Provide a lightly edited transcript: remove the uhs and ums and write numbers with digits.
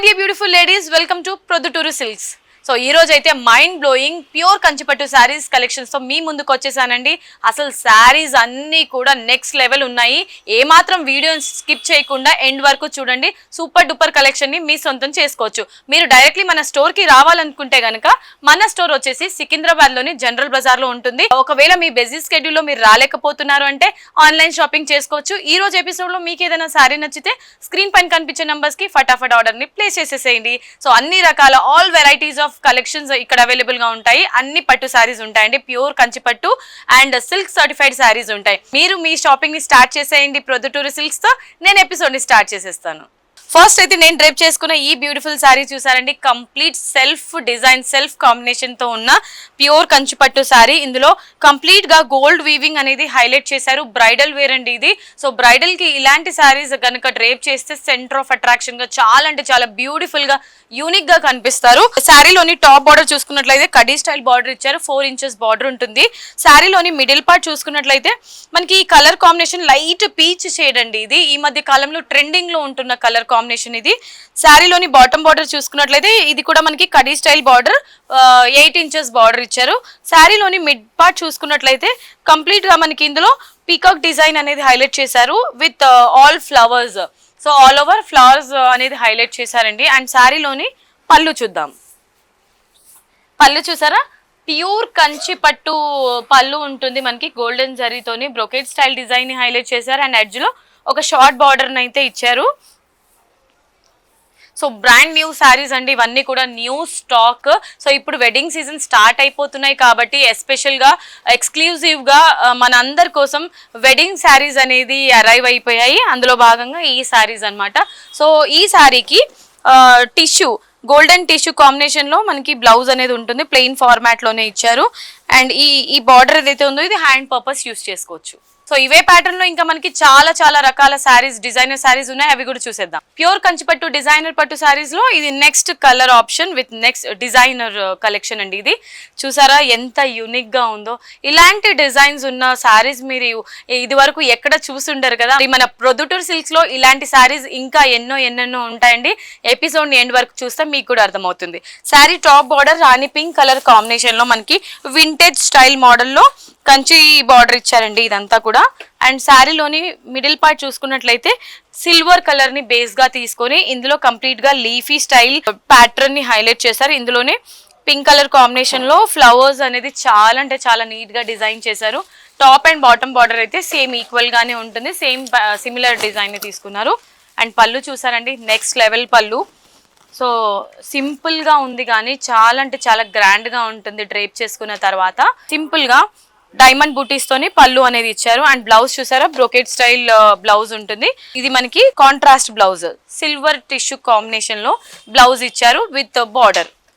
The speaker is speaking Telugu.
dear beautiful ladies, welcome to Produturu Silks. So ఈ రోజు అయితే మైండ్ బ్లోయింగ్ ప్యూర్ కంచిపట్టు శారీస్ కలెక్షన్స్ తో మీ ముందుకు వచ్చేసానండి. అసలు శారీస్ అన్నీ కూడా నెక్స్ట్ లెవెల్ ఉన్నాయి. ఏమాత్రం వీడియో స్కిప్ చేయకుండా ఎండ్ వరకు చూడండి. సూపర్ డూపర్ కలెక్షన్ ని మీ సొంతం చేసుకోవచ్చు. మీరు డైరెక్ట్లీ మన స్టోర్ కి రావాలనుకుంటే గనక మన స్టోర్ వచ్చేసి సికింద్రాబాద్ లోని జనరల్ బజార్ లో ఉంటుంది. ఒకవేళ మీ బిజీ స్కెడ్యూల్ లో మీరు రాలేకపోతున్నారు అంటే ఆన్లైన్ షాపింగ్ చేసుకోవచ్చు. ఈ రోజు ఎపిసోడ్ లో మీకు ఏదైనా శారీ నచ్చితే స్క్రీన్ పైన కనిపించే నంబర్స్ కి ఫటాఫట్ ఆర్డర్ ని ప్లేస్ చేసేసేయండి. సో అన్ని రకాల ఆల్ వెరైటీస్ ఆఫ్ కలెక్షన్స్ ఇక్కడ అవైలబుల్ గా ఉంటాయి. అన్ని పట్టు శారీస్ ఉంటాయండి, ప్యూర్ కంచి పట్టు అండ్ సిల్క్ సర్టిఫైడ్ శారీస్ ఉంటాయి. మీరు మీ షాపింగ్ ని స్టార్ట్ చేసేయండి ప్రొద్దుటూరు సిల్క్స్ తో. నేను ఎపిసోడ్ ని స్టార్ట్ చేసేస్తాను. ఫస్ట్ అయితే నేను డ్రైప్ చేసుకున్న ఈ బ్యూటిఫుల్ శారీ చూసారండి. Complete self design self combination తో ఉన్న ప్యూర్ కంచిపట్టు శారీ. ఇందులో కంప్లీట్ గా గోల్డ్ వీవింగ్ అనేది హైలైట్ చేశారు. బ్రైడల్ వేర్ అండి ఇది. సో బ్రైడల్ కి ఇలాంటి శారీస్ కనుక డ్రైప్ చేస్తే సెంటర్ ఆఫ్ అట్రాక్షన్ గా చాలా అంటే చాలా బ్యూటిఫుల్ గా యూనిక్ గా కనిపిస్తారు. శారీలోని టాప్ బార్డర్ చూసుకున్నట్లయితే కడీ స్టైల్ బార్డర్ ఇచ్చారు. 4 inches బార్డర్ ఉంటుంది. శారీలోని మిడిల్ పార్ట్ చూసుకున్నట్లయితే మనకి ఈ colour combination light peach shade అండి. ఇది ఈ మధ్య కాలంలో ట్రెండింగ్ లో ఉంటున్న కలర్ కాంబినేషన్ ఇది. శారీలోని బాటమ్ బార్డర్ చూసుకున్నట్లయితే ఇది కూడా మనకి khadi style border 8 inches border ఇచ్చారు. శారీలోని మిడ్ పార్ట్ చూసుకున్నట్లయితే కంప్లీట్ గా మనకి ఇందులో పీకాక్ డిజైన్ అనేది హైలైట్ చేశారు with all flowers. So all over flowers అనేది హైలైట్ చేశారండి. అండ్ శారీలోని పళ్ళు చూద్దాం. పళ్ళు చూసారా, ప్యూర్ కంచి పట్టు పళ్ళు ఉంటుంది మనకి. గోల్డెన్ జరీతోని బ్రొకెట్ స్టైల్ డిజైన్ ని హైలైట్ చేశారు. అండ్ ఎడ్జ్ లో ఒక షార్ట్ బార్డర్ అయితే ఇచ్చారు. సో బ్రాండ్ న్యూ శారీస్ అండి ఇవన్నీ కూడా, న్యూ స్టాక్. సో ఇప్పుడు వెడ్డింగ్ సీజన్ స్టార్ట్ అయిపోతున్నాయి కాబట్టి ఎస్పెషల్గా ఎక్స్క్లూజివ్గా మన అందరి కోసం వెడ్డింగ్ శారీస్ అనేది అరైవ్ అయిపోయాయి. అందులో భాగంగా ఈ శారీస్ అన్నమాట. సో ఈ శారీకి టిష్యూ గోల్డెన్ టిష్యూ కాంబినేషన్ లో మనకి బ్లౌజ్ అనేది ఉంటుంది. ప్లెయిన్ ఫార్మాట్ లోనే ఇచ్చారు. అండ్ ఈ బార్డర్ ఏదైతే ఉందో ఇది హ్యాండ్ పర్పస్ యూస్ చేసుకోవచ్చు. సో ఇవే ప్యాటర్న్ లో ఇంకా మనకి చాలా చాలా రకాల శారీస్, డిజైనర్ శారీస్ ఉన్నాయి. అవి కూడా చూసేద్దాం. ప్యూర్ కంచిపట్టు డిజైనర్ పట్టు శారీస్ లో ఇది next colour option with next designer collection అండి. ఇది చూసారా ఎంత యూనిక్ గా ఉందో. ఇలాంటి డిజైన్స్ ఉన్న శారీస్ మీరు ఇది వరకు ఎక్కడ చూసుండరు కదా. మన ప్రొద్దుటూరు సిల్క్స్ లో ఇలాంటి శారీస్ ఇంకా ఎన్నెన్నో ఉంటాయండి. ఎపిసోడ్ ఎండ్ వరకు చూస్తే మీకు కూడా అర్థమవుతుంది. శారీ టాప్ బార్డర్ రాణి పింక్ కలర్ కాంబినేషన్ లో మనకి వింటేజ్ స్టైల్ మోడల్లో కంచి బార్డర్ ఇచ్చారండి ఇదంతా కూడా. అండ్ శారీలోని మిడిల్ పార్ట్ చూసుకున్నట్లయితే సిల్వర్ కలర్ ని బేస్ గా తీసుకొని ఇందులో కంప్లీట్ గా లీఫీ స్టైల్ ప్యాటర్న్ ని హైలైట్ చేశారు. ఇందులోనే పింక్ కలర్ కాంబినేషన్ లో ఫ్లవర్స్ అనేది చాలా అంటే చాలా నీట్ గా డిజైన్ చేశారు. టాప్ అండ్ బాటమ్ బార్డర్ అయితే సేమ్ ఈక్వల్ గానే ఉంటుంది. సేమ్ సిమిలర్ డిజైన్ ని తీసుకున్నారు. అండ్ పళ్ళు చూసారండి, నెక్స్ట్ లెవెల్ పళ్ళు. సో సింపుల్ గా ఉంది కానీ చాలా అంటే చాలా గ్రాండ్ గా ఉంటుంది. డ్రేప్ చేసుకున్న తర్వాత సింపుల్ గా డైమండ్ బూటీస్ తోని పళ్ళు అనేది ఇచ్చారు. అండ్ బ్లౌజ్ చూసారా, బ్రోకెట్ స్టైల్ బ్లౌజ్ ఉంటుంది. ఇది మనకి contrast blouse, silver tissue combination లో బ్లౌజ్ ఇచ్చారు విత్ బార్డర్.